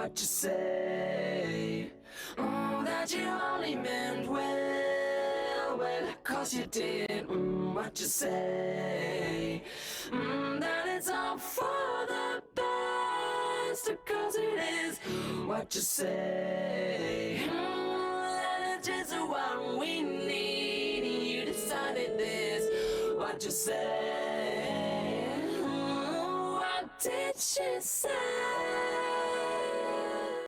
what you say. That you only meant well, 'cause you did. What you say. That it's all for the best, 'cause it is. What you say. That it's just what we need. You decided this. What you say. What did she say?